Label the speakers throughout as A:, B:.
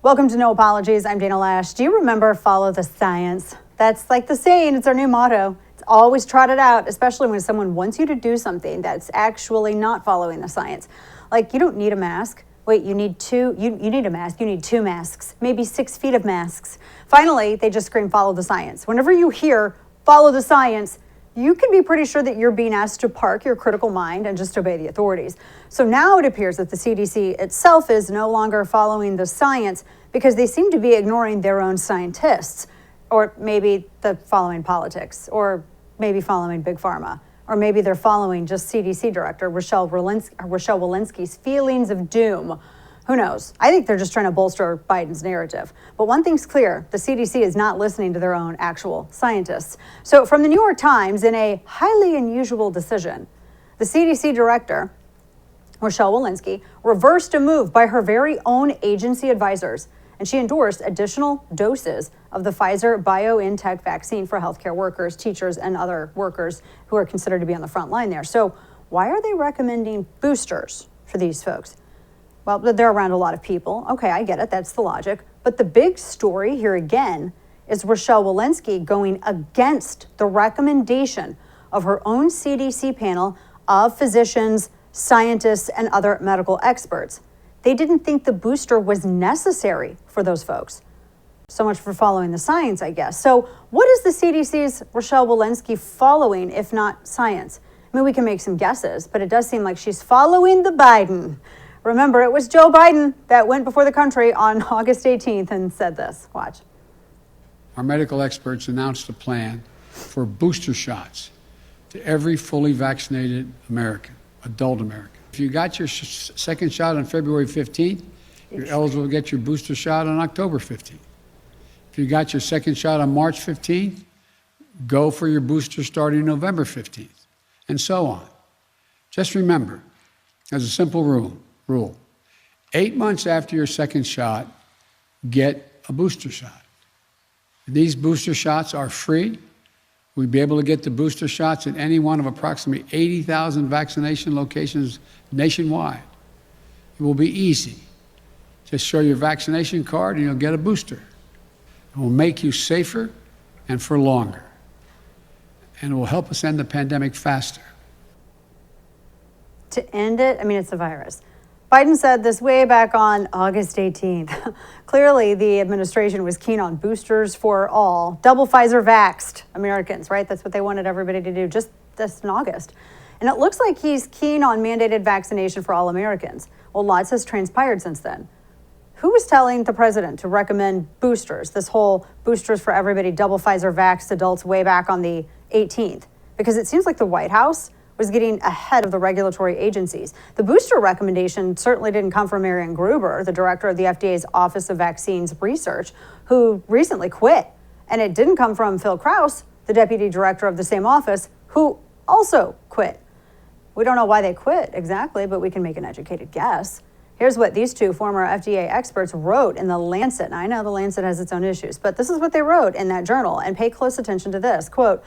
A: Welcome to No Apologies. I'm Dana Lash. Do you remember follow the science? That's like the saying, it's our new motto. It's always trotted out, especially when someone wants you to do something that's actually not following the science. Like, you don't need a mask. Wait, you need a mask. You need 2 masks, maybe 6 feet of masks. Finally, they just scream, follow the science. Whenever you hear follow the science, you can be pretty sure that you're being asked to park your critical mind and just obey the authorities. So now it appears that the CDC itself is no longer following the science because they seem to be ignoring their own scientists, or maybe they're following politics, or maybe following Big Pharma, or maybe they're following just CDC Director Rochelle Walensky's feelings of doom. Who knows? I think they're just trying to bolster Biden's narrative. But one thing's clear, the CDC is not listening to their own actual scientists. So from the New York Times, in a highly unusual decision, the CDC director, Rochelle Walensky, reversed a move by her very own agency advisors, and she endorsed additional doses of the Pfizer BioNTech vaccine for healthcare workers, teachers, and other workers who are considered to be on the front line there. So why are they recommending boosters for these folks? Well, they're around a lot of people. Okay, I get it. That's the logic. But the big story here again is Rochelle Walensky going against the recommendation of her own CDC panel of physicians, scientists, and other medical experts. They didn't think the booster was necessary for those folks. So much for following the science, I guess. So what is the CDC's Rochelle Walensky following, if not science? I mean, we can make some guesses, but it does seem like she's following the Biden. Remember, it was Joe Biden that went before the country on August 18th and said this. Watch.
B: Our medical experts announced a plan for booster shots to every fully vaccinated American, adult American. If you got your second shot on February 15th, you're eligible to get your booster shot on October 15th. If you got your second shot on March 15th, go for your booster starting November 15th, and so on. Just remember, there's a simple rule. 8 months after your second shot, get a booster shot. These booster shots are free. We'd be able to get the booster shots at any one of approximately 80,000 vaccination locations nationwide. It will be easy. Just show your vaccination card and you'll get a booster. It will make you safer and for longer. And it will help us end the pandemic faster.
A: To end it, I mean, it's a virus. Biden said this way back on August 18th. Clearly, the administration was keen on boosters for all double Pfizer vaxxed Americans, right? That's what they wanted everybody to do just this in August. And it looks like he's keen on mandated vaccination for all Americans. Well, lots has transpired since then. Who was telling the president to recommend boosters, this whole boosters for everybody, double Pfizer vaxxed adults way back on the 18th? Because it seems like the White House was getting ahead of the regulatory agencies. The booster recommendation certainly didn't come from Marian Gruber, the director of the FDA's Office of Vaccines Research, who recently quit. And it didn't come from Phil Krause, the deputy director of the same office, who also quit. We don't know why they quit exactly, but we can make an educated guess. Here's what these 2 former FDA experts wrote in The Lancet. And I know The Lancet has its own issues, but this is what they wrote in that journal, and pay close attention to this. Quote,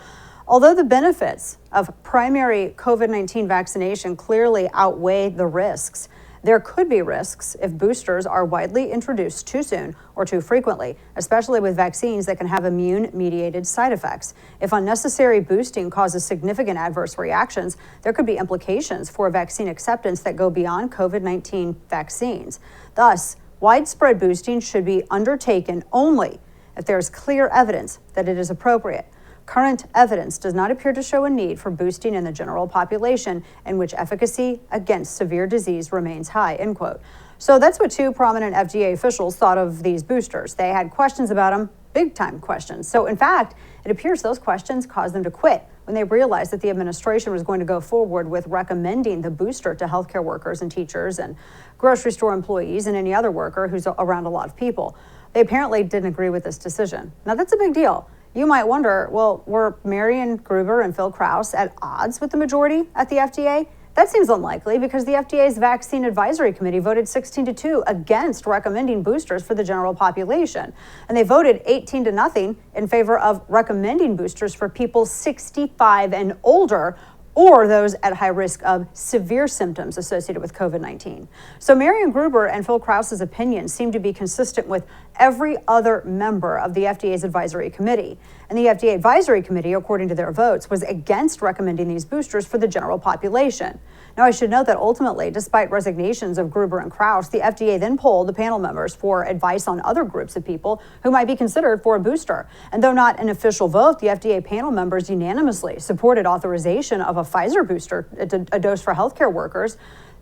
A: although the benefits of primary COVID-19 vaccination clearly outweigh the risks, there could be risks if boosters are widely introduced too soon or too frequently, especially with vaccines that can have immune-mediated side effects. If unnecessary boosting causes significant adverse reactions, there could be implications for vaccine acceptance that go beyond COVID-19 vaccines. Thus, widespread boosting should be undertaken only if there is clear evidence that it is appropriate. Current evidence does not appear to show a need for boosting in the general population in which efficacy against severe disease remains high, end quote. So that's what 2 prominent FDA officials thought of these boosters. They had questions about them, big time questions. So in fact, it appears those questions caused them to quit when they realized that the administration was going to go forward with recommending the booster to healthcare workers and teachers and grocery store employees and any other worker who's around a lot of people. They apparently didn't agree with this decision. Now that's a big deal. You might wonder, well, were Marian Gruber and Phil Krause at odds with the majority at the FDA? That seems unlikely because the FDA's Vaccine Advisory Committee voted 16-2 against recommending boosters for the general population. And they voted 18-0 in favor of recommending boosters for people 65 and older or those at high risk of severe symptoms associated with COVID-19. So Marian Gruber and Phil Krause's opinions seem to be consistent with every other member of the FDA's advisory committee. And the FDA advisory committee, according to their votes, was against recommending these boosters for the general population. Now, I should note that ultimately, despite resignations of Gruber and Krause, the FDA then polled the panel members for advice on other groups of people who might be considered for a booster. And though not an official vote, the FDA panel members unanimously supported authorization of a Pfizer booster, a dose for healthcare workers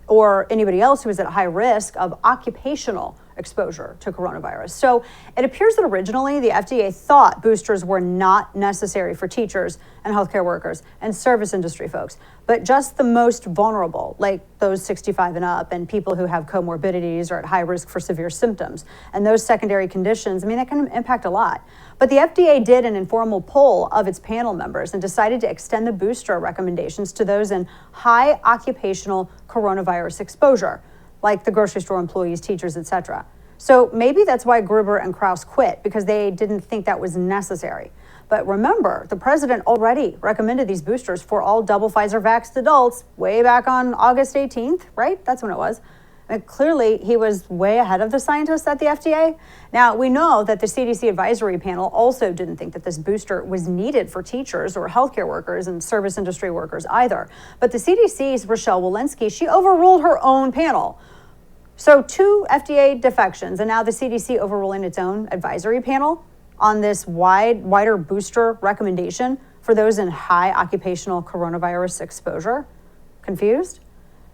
A: or anybody else who is at high risk of occupational exposure to coronavirus. So it appears that originally the FDA thought boosters were not necessary for teachers and healthcare workers and service industry folks, but just the most vulnerable, like those 65 and up and people who have comorbidities or at high risk for severe symptoms. And those secondary conditions, I mean, that can impact a lot. But the FDA did an informal poll of its panel members and decided to extend the booster recommendations to those in high occupational coronavirus exposure, like the grocery store employees, teachers, etc. So maybe that's why Gruber and Krause quit, because they didn't think that was necessary. But remember, the president already recommended these boosters for all double Pfizer vaxxed adults way back on August 18th, right? That's when it was. And clearly, he was way ahead of the scientists at the FDA. Now, we know that the CDC advisory panel also didn't think that this booster was needed for teachers or healthcare workers and service industry workers either. But the CDC's Rochelle Walensky, she overruled her own panel. So 2 FDA defections, and now the CDC overruling its own advisory panel on this wider booster recommendation for those in high occupational coronavirus exposure. Confused?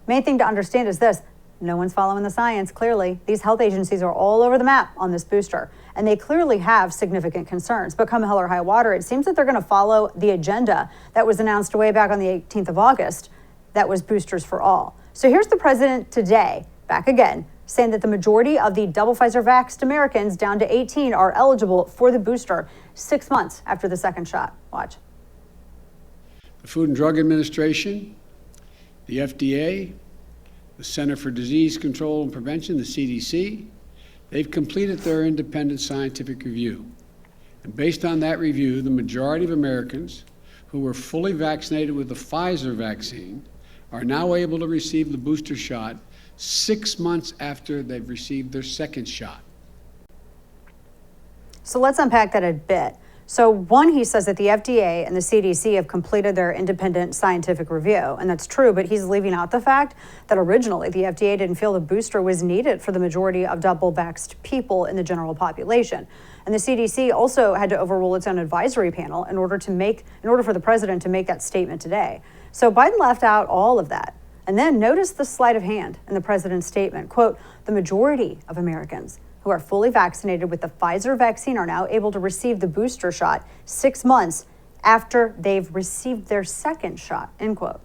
A: Main thing to understand is this: no one's following the science, clearly. These health agencies are all over the map on this booster, and they clearly have significant concerns. But come hell or high water, it seems that they're going to follow the agenda that was announced way back on the 18th of August, that was boosters for all. So here's the president today, back again, saying that the majority of the double Pfizer vaxxed Americans down to 18 are eligible for the booster 6 months after the second shot. Watch.
B: The Food and Drug Administration, the FDA, the Center for Disease Control and Prevention, the CDC, they've completed their independent scientific review. And based on that review, the majority of Americans who were fully vaccinated with the Pfizer vaccine are now able to receive the booster shot 6 months after they've received their second shot.
A: So let's unpack that a bit. So one, he says that the FDA and the CDC have completed their independent scientific review, and that's true, but he's leaving out the fact that originally the FDA didn't feel the booster was needed for the majority of double vaxxed people in the general population. And the CDC also had to overrule its own advisory panel in order for the president to make that statement today. So Biden left out all of that. And then notice the sleight of hand in the president's statement. Quote, the majority of Americans who are fully vaccinated with the Pfizer vaccine are now able to receive the booster shot 6 months after they've received their second shot, end quote.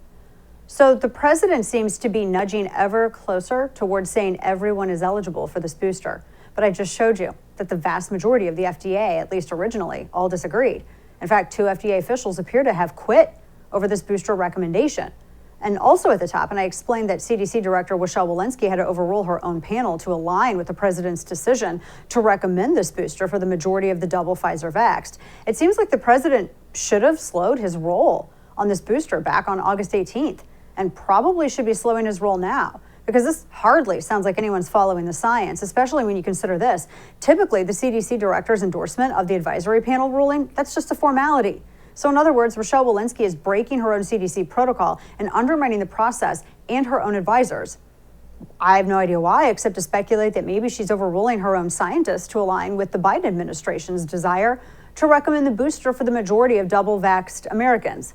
A: So the president seems to be nudging ever closer towards saying everyone is eligible for this booster. But I just showed you that the vast majority of the FDA, at least originally, all disagreed. In fact, 2 FDA officials appear to have quit over this booster recommendation. And also at the top, and I explained that CDC Director Rochelle Walensky had to overrule her own panel to align with the president's decision to recommend this booster for the majority of the double Pfizer vaxxed. It seems like the president should have slowed his roll on this booster back on August 18th, and probably should be slowing his roll now, because this hardly sounds like anyone's following the science, especially when you consider this. Typically, the CDC director's endorsement of the advisory panel ruling, that's just a formality. So in other words, Rochelle Walensky is breaking her own CDC protocol and undermining the process and her own advisors. I have no idea why, except to speculate that maybe she's overruling her own scientists to align with the Biden administration's desire to recommend the booster for the majority of double vaxxed Americans.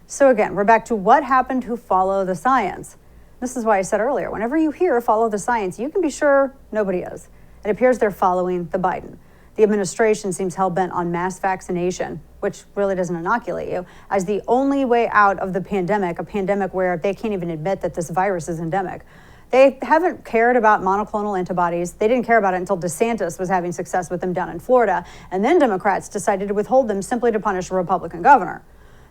A: So again, we're back to what happened to follow the science. This is why I said earlier, whenever you hear follow the science, you can be sure nobody is. It appears they're following the Biden. The administration seems hell-bent on mass vaccination, which really doesn't inoculate you, as the only way out of the pandemic, a pandemic where they can't even admit that this virus is endemic. They haven't cared about monoclonal antibodies. They didn't care about it until DeSantis was having success with them down in Florida, and then Democrats decided to withhold them simply to punish a Republican governor.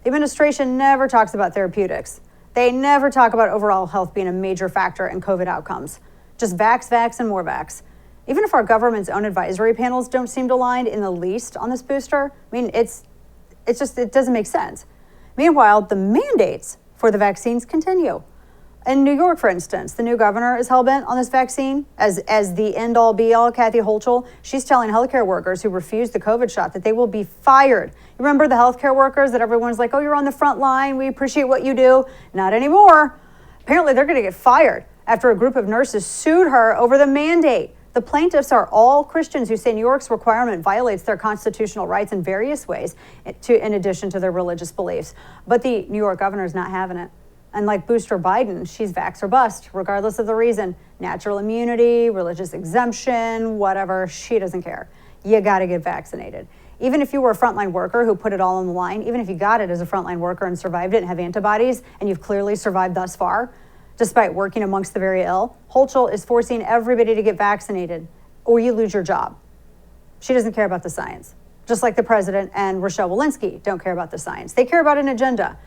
A: The administration never talks about therapeutics. They never talk about overall health being a major factor in COVID outcomes. Just vax, and more vax. Even if our government's own advisory panels don't seem aligned in the least on this booster, I mean, it doesn't make sense. Meanwhile, the mandates for the vaccines continue. In New York, for instance, the new governor is hell-bent on this vaccine as the end-all be-all. Kathy Hochul, she's telling healthcare workers who refuse the COVID shot that they will be fired. You remember the healthcare workers that everyone's like, oh, you're on the front line, we appreciate what you do. Not anymore. Apparently, they're going to get fired after a group of nurses sued her over the mandate. The plaintiffs are all Christians who say New York's requirement violates their constitutional rights in various ways, in addition to their religious beliefs. But the New York governor is not having it. And like Booster Biden, she's vax or bust, regardless of the reason. Natural immunity, religious exemption, whatever, she doesn't care. You got to get vaccinated. Even if you were a frontline worker who put it all on the line, even if you got it as a frontline worker and survived it and have antibodies, and you've clearly survived thus far, despite working amongst the very ill, Hochul is forcing everybody to get vaccinated or you lose your job. She doesn't care about the science. Just like the president and Rochelle Walensky don't care about the science. They care about an agenda.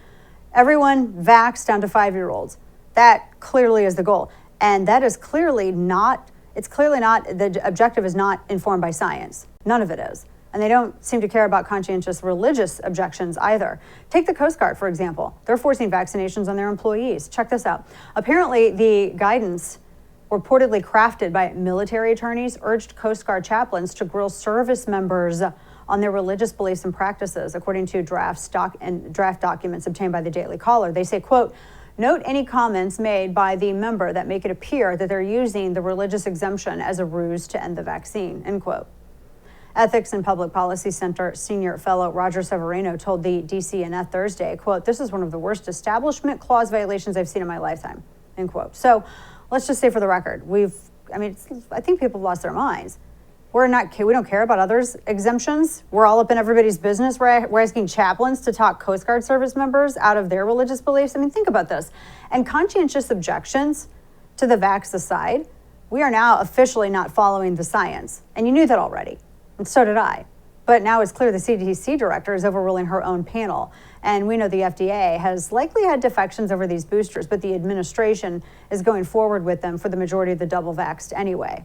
A: Everyone vaxxed down to 5-year-olds. That clearly is the goal. And that is clearly not, the objective is not informed by science. None of it is. And they don't seem to care about conscientious religious objections either. Take the Coast Guard, for example. They're forcing vaccinations on their employees. Check this out. Apparently, the guidance reportedly crafted by military attorneys urged Coast Guard chaplains to grill service members on their religious beliefs and practices, according to draft documents obtained by the Daily Caller. They say, quote, note any comments made by the member that make it appear that they're using the religious exemption as a ruse to end the vaccine, end quote. Ethics and Public Policy Center senior fellow Roger Severino told the DCNF Thursday, quote, this is one of the worst establishment clause violations I've seen in my lifetime, end quote. So let's just say for the record, I think people have lost their minds. We don't care about others' exemptions. We're all up in everybody's business. We're asking chaplains to talk Coast Guard service members out of their religious beliefs. I mean, think about this. And conscientious objections to the vax aside, we are now officially not following the science. And you knew that already. And so did I. But now it's clear the CDC director is overruling her own panel. And we know the FDA has likely had defections over these boosters, but the administration is going forward with them for the majority of the double vaxxed anyway.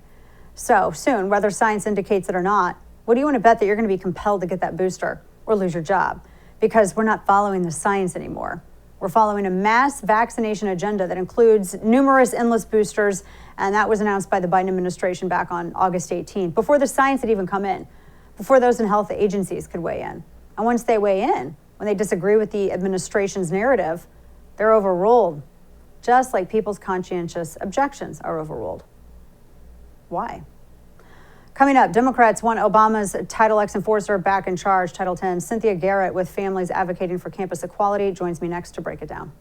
A: So soon, whether science indicates it or not, what do you want to bet that you're going to be compelled to get that booster or lose your job? Because we're not following the science anymore. We're following a mass vaccination agenda that includes numerous endless boosters, and that was announced by the Biden administration back on August 18th, before the science had even come in, before those in health agencies could weigh in. And once they weigh in, when they disagree with the administration's narrative, they're overruled, just like people's conscientious objections are overruled. Why? Coming up, Democrats want Obama's Title X enforcer back in charge. Title 10, Cynthia Garrett with Families Advocating for Campus Equality joins me next to break it down.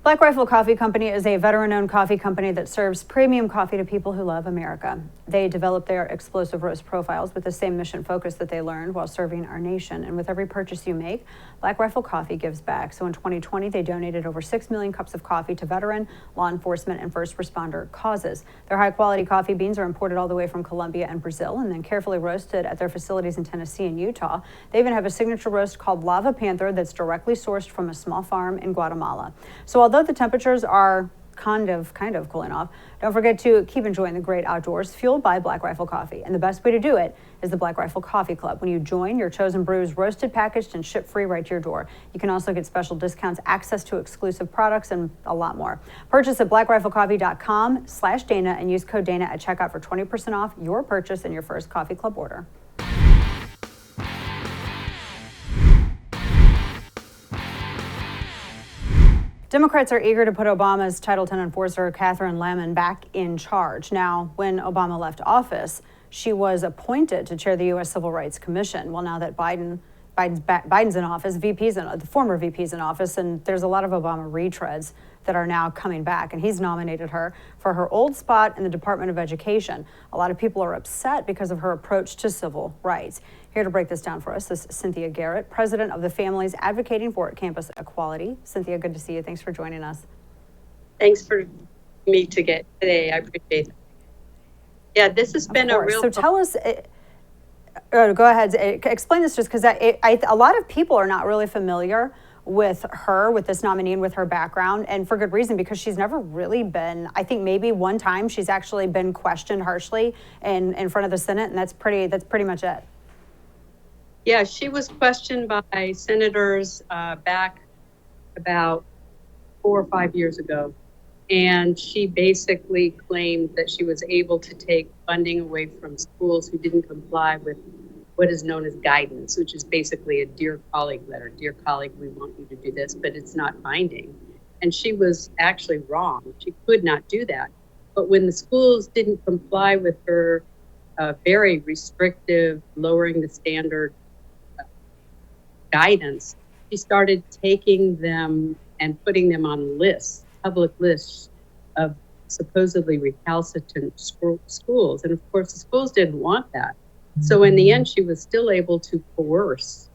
A: Black Rifle Coffee Company is a veteran-owned coffee company that serves premium coffee to people who love America. They develop their explosive roast profiles with the same mission focus that they learned while serving our nation. And with every purchase you make, Black Rifle Coffee gives back. So in 2020, they donated over 6 million cups of coffee to veteran, law enforcement, and first responder causes. Their high-quality coffee beans are imported all the way from Colombia and Brazil and then carefully roasted at their facilities in Tennessee and Utah. They even have a signature roast called Lava Panther that's directly sourced from a small farm in Guatemala. So although the temperatures are kind of cooling off, don't forget to keep enjoying the great outdoors fueled by Black Rifle Coffee. And the best way to do it is the Black Rifle Coffee Club. When you join, your chosen brews roasted, packaged, and shipped free right to your door. You can also get special discounts, access to exclusive products, and a lot more. Purchase at blackriflecoffee.com/Dana and use code Dana at checkout for 20% off your purchase and your first coffee club order. Democrats are eager to put Obama's Title X enforcer, Catherine Lamon, back in charge. Now, when Obama left office, she was appointed to chair the U.S. Civil Rights Commission. Well, now that Biden's in office, the former VP's in office, and there's a lot of Obama retreads that are now coming back, and he's nominated her for her old spot in the Department of Education. A lot of people are upset because of her approach to civil rights. Here to break this down for us is Cynthia Garrett, president of the Families Advocating for Campus Equality. Cynthia, good to see you. Thanks for joining us.
C: Thanks for me to get today. I appreciate it. Yeah, this has been a real...
A: So tell us, go ahead, explain this just because a lot of people are not really familiar with her, with this nominee and with her background, and for good reason, because she's never really been, I think maybe one time she's actually been questioned harshly in front of the Senate, and that's pretty much it.
C: Yeah, she was questioned by senators back about 4 or 5 years ago. And she basically claimed that she was able to take funding away from schools who didn't comply with what is known as guidance, which is basically a dear colleague letter. Dear colleague, we want you to do this, but it's not binding. And she was actually wrong. She could not do that. But when the schools didn't comply with her very restrictive, lowering the standard guidance, she started taking them and putting them on lists, public lists of supposedly recalcitrant schools. And of course, the schools didn't want that. So in the end, she was still able to coerce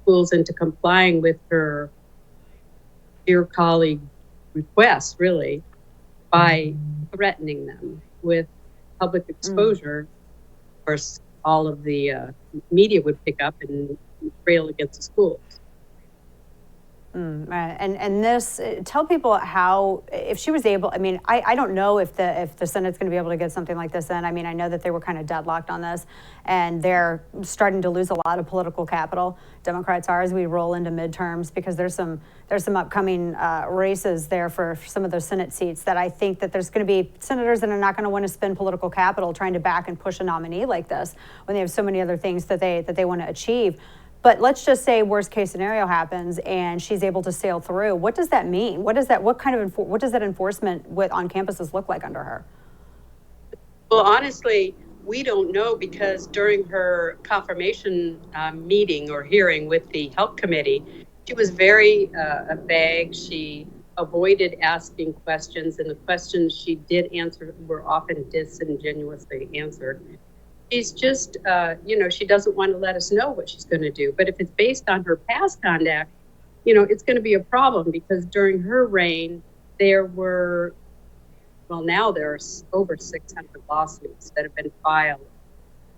C: schools into complying with her dear colleague requests, really, by threatening them with public exposure. Of course, all of the media would pick up and rail against the schools.
A: Right. And this, tell people how, if she was able, I mean, I don't know if the Senate's going to be able to get something like this in. I mean, I know that they were kind of deadlocked on this, and they're starting to lose a lot of political capital. Democrats are, as we roll into midterms, because there's some upcoming races there for some of those Senate seats that I think that there's going to be senators that are not going to want to spend political capital trying to back and push a nominee like this when they have so many other things that they want to achieve. But let's just say worst case scenario happens and she's able to sail through. What does that mean? What does that enforcement on campuses look like under her?
C: Well, honestly, we don't know, because during her confirmation meeting or hearing with the health committee, she was very vague. She avoided asking questions, and the questions she did answer were often disingenuously answered. She's just, she doesn't want to let us know what she's going to do. But if it's based on her past conduct, it's going to be a problem, because during her reign, there were, now there's over 600 lawsuits that have been filed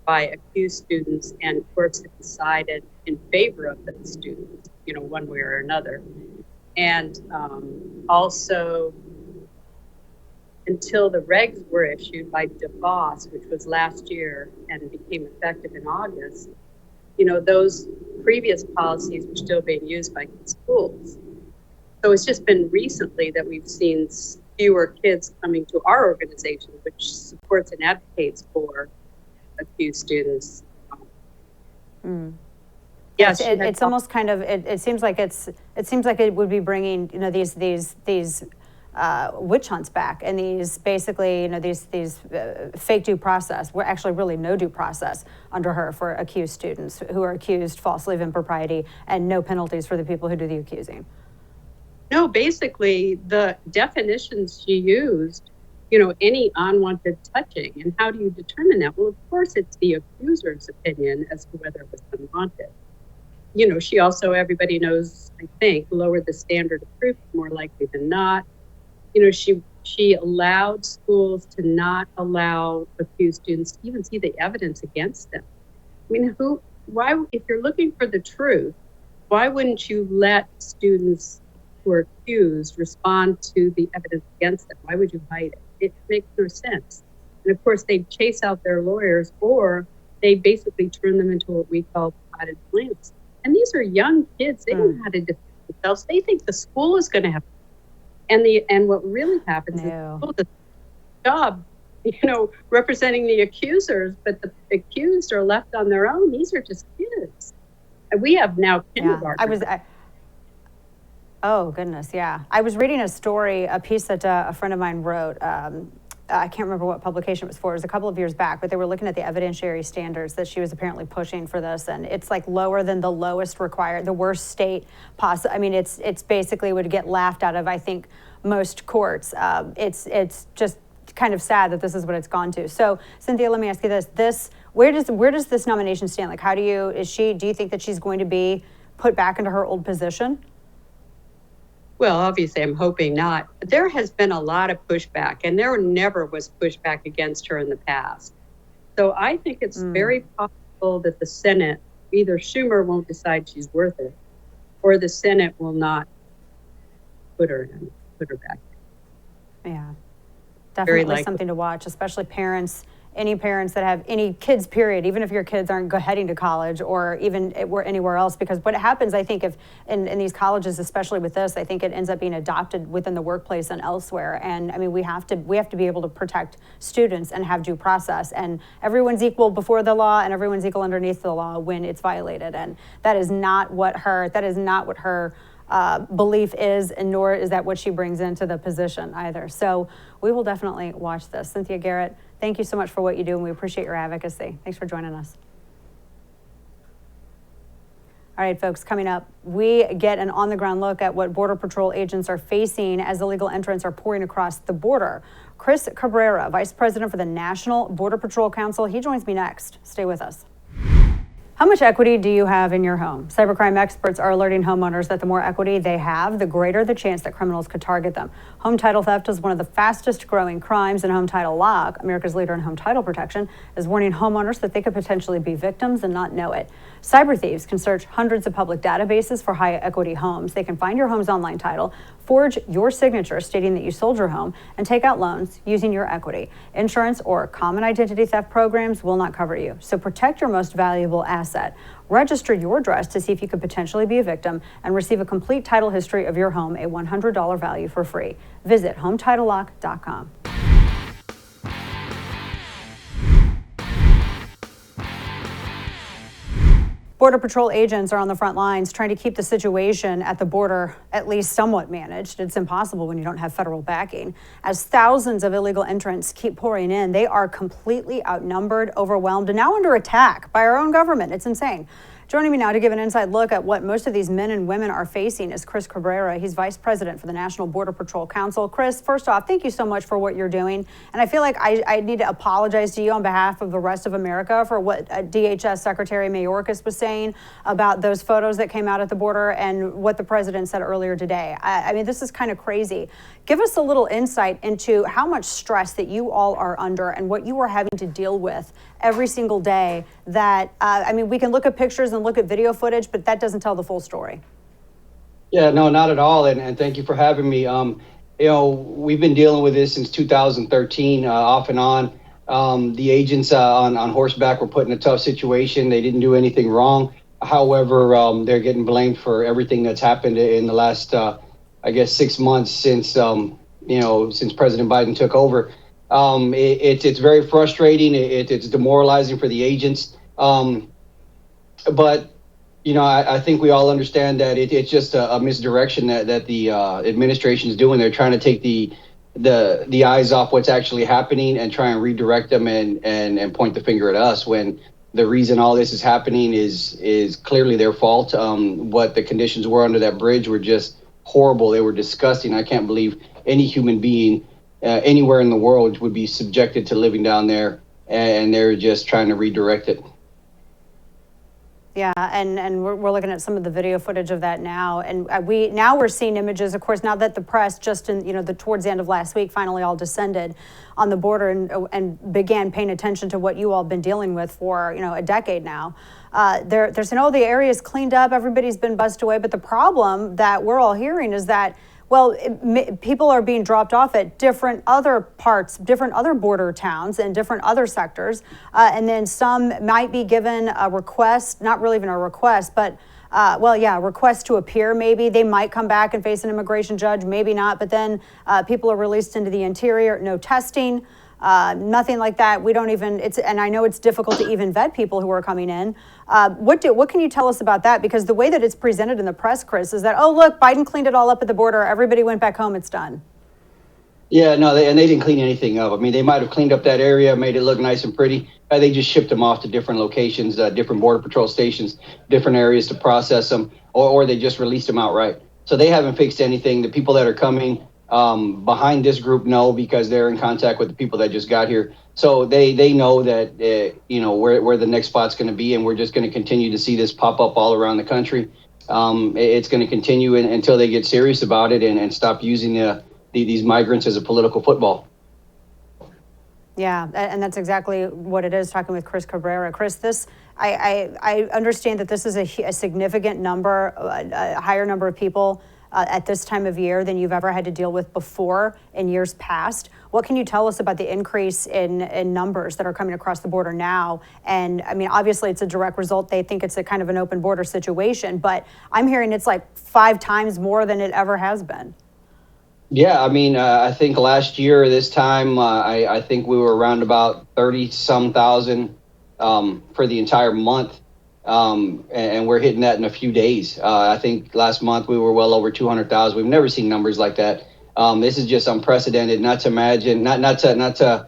C: by accused students, and courts have decided in favor of those students, one way or another. And also, until the regs were issued by DeVos, which was last year and became effective in August, those previous policies were still being used by schools. So it's just been recently that we've seen fewer kids coming to our organization, which supports and advocates for accused students.
A: Yes, it's almost kind of. It seems like it would be bringing these witch hunts back, and these basically these fake due process. We're actually really no due process under her for accused students who are accused falsely of impropriety, and no penalties for the people who do the accusing.
C: No, basically the definitions she used, any unwanted touching. And how do you determine that? Well, of course, it's the accuser's opinion as to whether it was unwanted. She also, everybody knows, I think, lowered the standard of proof more likely than not. She allowed schools to not allow accused students to even see the evidence against them. I mean, why, if you're looking for the truth, why wouldn't you let students who are accused respond to the evidence against them? Why would you hide it? It makes no sense. And of course, they chase out their lawyers, or they basically turn them into what we call potted plants. And these are young kids. They don't know how to defend themselves. They think the school is going to have. And what really happens is the school does a job, representing the accusers, but the accused are left on their own. These are just kids. And we have now kindergarten.
A: Oh, goodness, yeah. I was reading a piece that a friend of mine wrote. I can't remember what publication it was for. It was a couple of years back, but they were looking at the evidentiary standards that she was apparently pushing for this, and it's like lower than the lowest required, the worst state possible. I mean, it's basically would get laughed out of, I think, most courts. It's just kind of sad that this is what it's gone to. So, Cynthia, let me ask you this: where does this nomination stand? Like, do you think that she's going to be put back into her old position?
C: Well, obviously, I'm hoping not. There has been a lot of pushback, and there never was pushback against her in the past. So I think it's very possible that the Senate, either Schumer won't decide she's worth it, or the Senate will not put her back.
A: Yeah, definitely something to watch, especially parents any parents that have any kids, period, even if your kids aren't heading to college or even anywhere else, because what happens, I think, if in these colleges, especially with this, I think it ends up being adopted within the workplace and elsewhere. And I mean, we have to be able to protect students and have due process, and everyone's equal before the law and everyone's equal underneath the law when it's violated. And that is not what her belief is, and nor is that what she brings into the position either. So we will definitely watch this. Cynthia Garrett, thank you so much for what you do, and we appreciate your advocacy. Thanks for joining us. All right, folks, coming up, we get an on-the-ground look at what Border Patrol agents are facing as illegal entrants are pouring across the border. Chris Cabrera, Vice President for the National Border Patrol Council, he joins me next. Stay with us. How much equity do you have in your home? Cybercrime experts are alerting homeowners that the more equity they have, the greater the chance that criminals could target them. Home title theft is one of the fastest growing crimes, and Home Title Lock, America's leader in home title protection, is warning homeowners that they could potentially be victims and not know it. Cyber thieves can search hundreds of public databases for high equity homes. They can find your home's online title, forge your signature stating that you sold your home, and take out loans using your equity. Insurance or common identity theft programs will not cover you. So protect your most valuable asset. Register your address to see if you could potentially be a victim and receive a complete title history of your home, a $100 value for free. Visit HometitleLock.com. Border Patrol agents are on the front lines trying to keep the situation at the border at least somewhat managed. It's impossible when you don't have federal backing. As thousands of illegal entrants keep pouring in, they are completely outnumbered, overwhelmed, and now under attack by our own government. It's insane. Joining me now to give an inside look at what most of these men and women are facing is Chris Cabrera. He's Vice President for the National Border Patrol Council. Chris, first off, thank you so much for what you're doing. And I feel like I need to apologize to you on behalf of the rest of America for what DHS Secretary Mayorkas was saying about those photos that came out at the border and what the president said earlier today. I mean, this is kind of crazy. Give us a little insight into how much stress that you all are under and what you are having to deal with every single day. That, I mean, we can look at pictures and look at video footage, but that doesn't tell the full story.
D: Yeah, no, not at all. And thank you for having me. You know, we've been dealing with this since 2013, off and on. The agents on horseback were put in a tough situation. They didn't do anything wrong. However, they're getting blamed for everything that's happened in the last, I guess, 6 months since, since President Biden took over. It's very frustrating. It's demoralizing for the agents. But, you know, I think we all understand that it's just a misdirection that the administration is doing. They're trying to take the eyes off what's actually happening and try and redirect them and point the finger at us, when the reason all this is happening is clearly their fault. What the conditions were under that bridge were just horrible. They were disgusting. I can't believe any human being anywhere in the world would be subjected to living down there, and they're just trying to redirect it.
A: Yeah, and we're looking at some of the video footage of that now, and we're seeing images, of course, now that the press just in towards the end of last week finally all descended on the border and began paying attention to what you all have been dealing with for a decade now. They're saying, oh, the area's cleaned up, everybody's been buzzed away, but the problem that we're all hearing is that, well, people are being dropped off at different other border towns and different other sectors. And then some might be given a request, not really even a request, but a request to appear maybe. They might come back and face an immigration judge, maybe not. But then people are released into the interior, no testing. Nothing like that. We don't even, and I know it's difficult to even vet people who are coming in. What can you tell us about that? Because the way that it's presented in the press, Chris, is that, oh, look, Biden cleaned it all up at the border. Everybody went back home. It's done.
D: Yeah, no, they didn't clean anything up. I mean, they might have cleaned up that area, made it look nice and pretty. They just shipped them off to different locations, different Border Patrol stations, different areas to process them, or they just released them outright. So they haven't fixed anything. The people that are coming behind this group know, because they're in contact with the people that just got here. So they know that, where the next spot's going to be, and we're just going to continue to see this pop up all around the country. It's going to continue until they get serious about it and stop using these migrants as a political football.
A: Yeah, and that's exactly what it is, talking with Chris Cabrera. Chris, I understand that this is a significant number, a higher number of people at this time of year than you've ever had to deal with before in years past. What can you tell us about the increase in numbers that are coming across the border now? And I mean, obviously it's a direct result. They think it's a kind of an open border situation, but I'm hearing it's like 5 times more than it ever has been.
D: Yeah, I mean, I think last year this time, I think we were around about 30-some thousand for the entire month, and we're hitting that in a few days. I think last month we were well over 200,000. We've never seen numbers like that. This is just unprecedented. Not to imagine, not to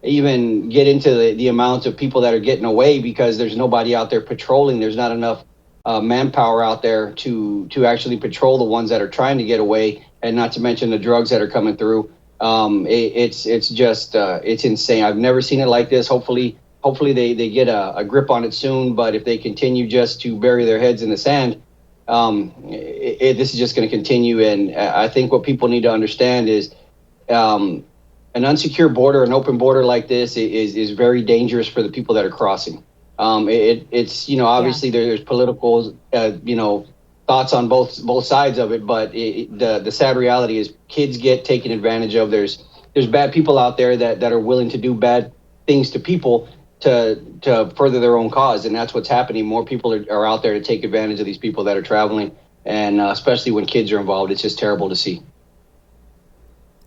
D: even get into the amount of people that are getting away, because there's nobody out there patrolling. There's not enough manpower out there to actually patrol the ones that are trying to get away, and not to mention the drugs that are coming through. It's just it's insane. I've never seen it like this. Hopefully they get a grip on it soon. But if they continue just to bury their heads in the sand, this is just going to continue. And I think what people need to understand is an unsecure border, an open border like this is very dangerous for the people that are crossing. It's, obviously there's political, thoughts on both sides of it, but the sad reality is kids get taken advantage of. There's bad people out there that are willing to do bad things to people to further their own cause, and that's what's happening. More people are out there to take advantage of these people that are traveling, and especially when kids are involved, it's just terrible to see.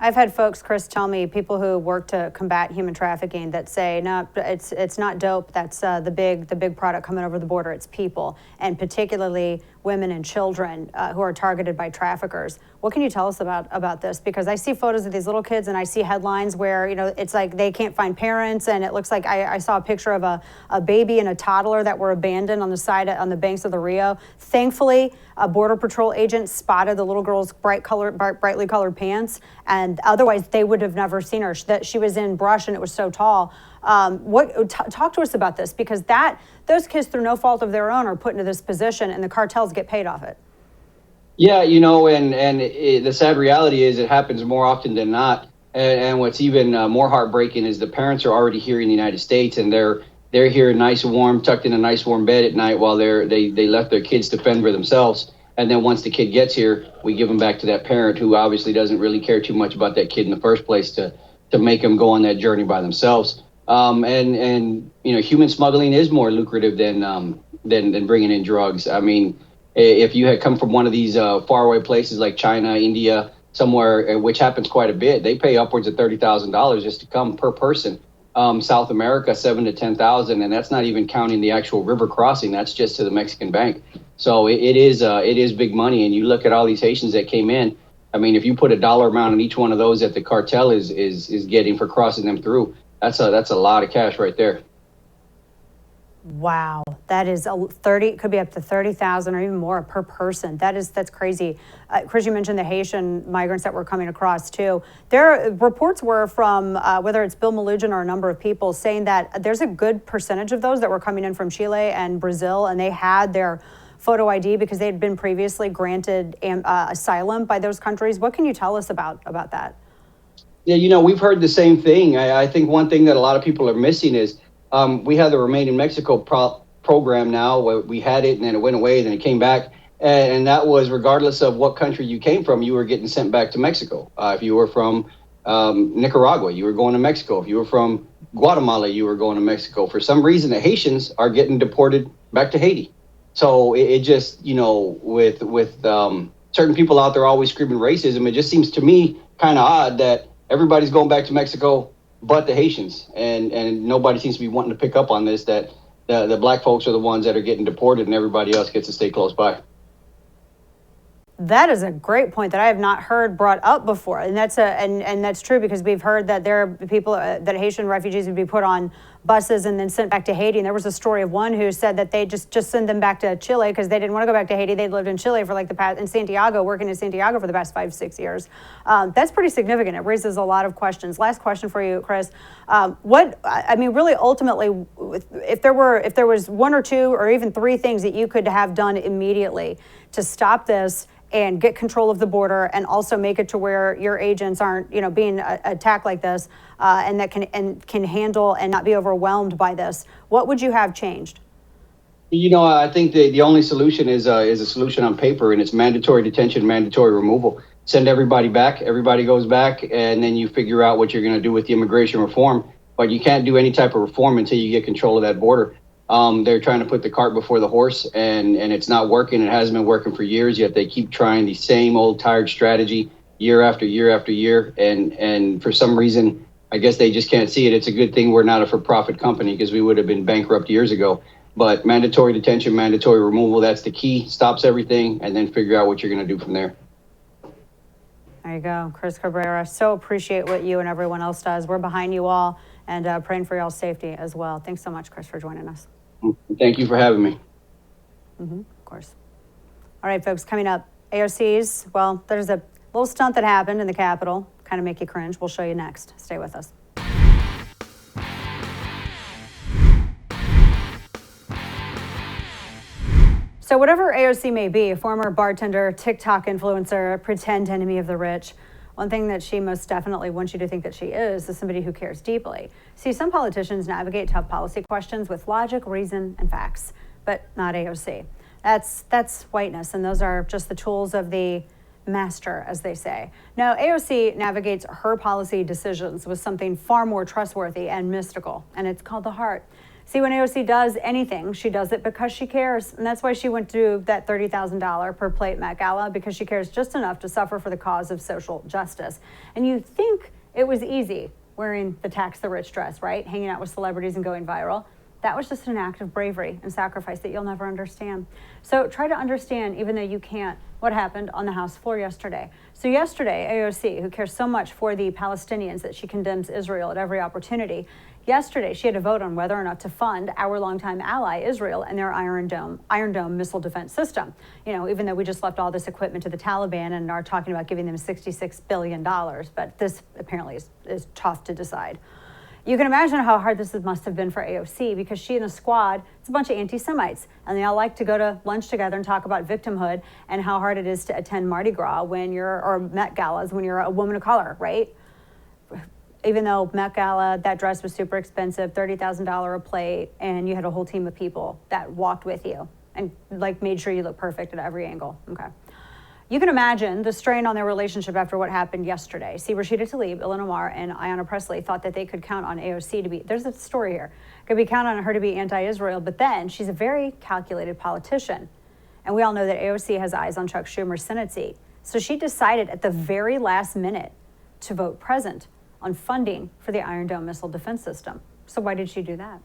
A: I've had folks, Chris, tell me, people who work to combat human trafficking, that say, no, it's not dope. That's the big product coming over the border. It's people, and particularly women and children who are targeted by traffickers. What can you tell us about this? Because I see photos of these little kids, and I see headlines where it's like they can't find parents, and it looks like I saw a picture of a baby and a toddler that were abandoned on the banks of the Rio. Thankfully, a Border Patrol agent spotted the little girl's brightly colored pants, and otherwise they would have never seen her. That she was in brush and it was so tall. Talk to us about this, because those kids, through no fault of their own, are put into this position, and the cartels get paid off it.
D: Yeah, the sad reality is it happens more often than not. And what's even more heartbreaking is the parents are already here in the United States, and they're here nice and warm, tucked in a nice warm bed at night while they left their kids to fend for themselves. And then once the kid gets here, we give them back to that parent who obviously doesn't really care too much about that kid in the first place to make them go on that journey by themselves. Human smuggling is more lucrative than bringing in drugs. I mean, if you had come from one of these faraway places like China, India, somewhere, which happens quite a bit, they pay upwards of $30,000 just to come per person. South America, $7,000 to $10,000, and that's not even counting the actual river crossing. That's just to the Mexican bank. So it is big money. And you look at all these Haitians that came in. I mean, if you put a dollar amount on each one of those that the cartel is getting for crossing them through, that's a lot of cash right there.
A: Wow, that is could be up to 30,000 or even more per person. That's crazy. Chris, you mentioned the Haitian migrants that were coming across too. Reports were from whether it's Bill Malugin or a number of people saying that there's a good percentage of those that were coming in from Chile and Brazil, and they had their photo ID because they had been previously granted asylum by those countries. What can you tell us about that?
D: Yeah, we've heard the same thing. I think one thing that a lot of people are missing is we have the Remain in Mexico program now, where we had it and then it went away, then it came back. And that was regardless of what country you came from, you were getting sent back to Mexico. If you were from Nicaragua, you were going to Mexico. If you were from Guatemala, you were going to Mexico. For some reason, the Haitians are getting deported back to Haiti. So it just, with certain people out there always screaming racism, it just seems to me kind of odd that everybody's going back to Mexico but the Haitians, and nobody seems to be wanting to pick up on this, that the black folks are the ones that are getting deported and everybody else gets to stay close by.
A: That is a great point that I have not heard brought up before, and that's true, because we've heard that there are people that Haitian refugees would be put on buses and then sent back to Haiti. And there was a story of one who said that they just send them back to Chile because they didn't want to go back to Haiti. They'd lived in Chile for in Santiago, working in Santiago for the past 5-6 years. That's pretty significant. It raises a lot of questions. Last question for you, Chris. Really, ultimately, if there was 1 or 2 or even 3 things that you could have done immediately to stop this and get control of the border, and also make it to where your agents aren't, being attacked like this, and that can handle and not be overwhelmed by this, what would you have changed?
D: I think the only solution is a solution on paper, and it's mandatory detention, mandatory removal. Send everybody back. Everybody goes back, and then you figure out what you're going to do with the immigration reform. But you can't do any type of reform until you get control of that border. They're trying to put the cart before the horse, and it's not working. It hasn't been working for years, yet they keep trying the same old tired strategy year after year after year. And for some reason, I guess they just can't see it. It's a good thing we're not a for-profit company, because we would have been bankrupt years ago. But mandatory detention, mandatory removal, that's the key. Stops everything, and then figure out what you're going to do from there.
A: There you go, Chris Cabrera. So appreciate what you and everyone else does. We're behind you all, and praying for y'all's safety as well. Thanks so much, Chris, for joining us.
D: Thank you for having me.
A: Of course. All right, folks, coming up, AOCs. Well, there's a little stunt that happened in the Capitol, kind of make you cringe. We'll show you next. Stay with us. So whatever AOC may be, a former bartender, TikTok influencer, pretend enemy of the rich, one thing that she most definitely wants you to think that she is somebody who cares deeply. See, some politicians navigate tough policy questions with logic, reason, and facts, but not AOC. That's whiteness, and those are just the tools of the master, as they say. Now, AOC navigates her policy decisions with something far more trustworthy and mystical, and it's called the heart. See, when AOC does anything, she does it because she cares. And that's why she went to that $30,000 per plate Met Gala, because she cares just enough to suffer for the cause of social justice. And you think it was easy wearing the tax the rich dress, right? Hanging out with celebrities and going viral. That was just an act of bravery and sacrifice that you'll never understand. So try to understand, even though you can't, what happened on the House floor yesterday. So yesterday, AOC, who cares so much for the Palestinians that she condemns Israel at every opportunity, yesterday she had to vote on whether or not to fund our longtime ally Israel and their Iron Dome missile defense system. You know, even though we just left all this equipment to the Taliban and are talking about giving them $66 billion, but this apparently is tough to decide. You can imagine how hard this must have been for AOC, because she and the squad, it's a bunch of anti-Semites, and they all like to go to lunch together and talk about victimhood and how hard it is to attend Mardi Gras or Met Galas when you're a woman of color, right? Even though Met Gala, that dress was super expensive, $30,000 a plate, and you had a whole team of people that walked with you and made sure you look perfect at every angle. Okay. You can imagine the strain on their relationship after what happened yesterday. See, Rashida Tlaib, Ilhan Omar, and Ayanna Pressley thought that they could count on AOC to be, there's a story here, could be counted on her to be anti-Israel, but then she's a very calculated politician. And we all know that AOC has eyes on Chuck Schumer's Senate seat. So she decided at the very last minute to vote present on funding for the Iron Dome missile defense system. So why did she do that?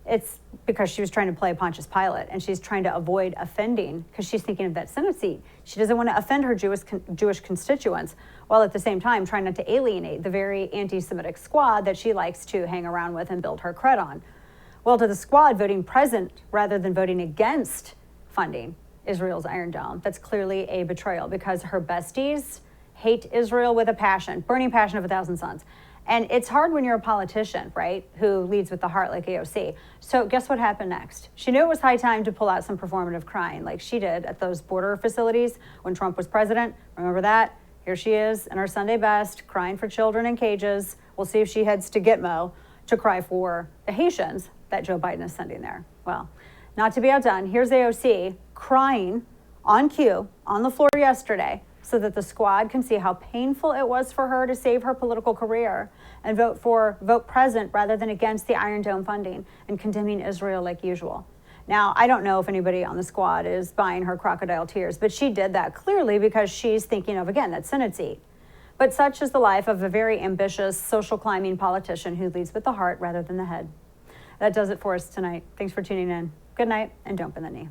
A: It's because she was trying to play Pontius Pilate, and she's trying to avoid offending, because she's thinking of that Senate seat. She doesn't want to offend her Jewish constituents, while at the same time trying not to alienate the very anti-Semitic squad that she likes to hang around with and build her cred on. Well, to the squad voting present rather than voting against funding Israel's Iron Dome, that's clearly a betrayal, because her besties hate Israel with a passion, burning passion of 1,000 suns. And it's hard when you're a politician, right, who leads with the heart like AOC. So guess what happened next? She knew it was high time to pull out some performative crying, like she did at those border facilities when Trump was president. Remember that? Here she is in her Sunday best, crying for children in cages. We'll see if she heads to Gitmo to cry for the Haitians that Joe Biden is sending there. Well, not to be outdone, here's AOC crying on cue on the floor yesterday, so that the squad can see how painful it was for her to save her political career and vote present rather than against the Iron Dome funding and condemning Israel like usual. Now, I don't know if anybody on the squad is buying her crocodile tears, but she did that clearly because she's thinking of, again, that Senate seat. But such is the life of a very ambitious, social climbing politician who leads with the heart rather than the head. That does it for us tonight. Thanks for tuning in. Good night, and don't bend the knee.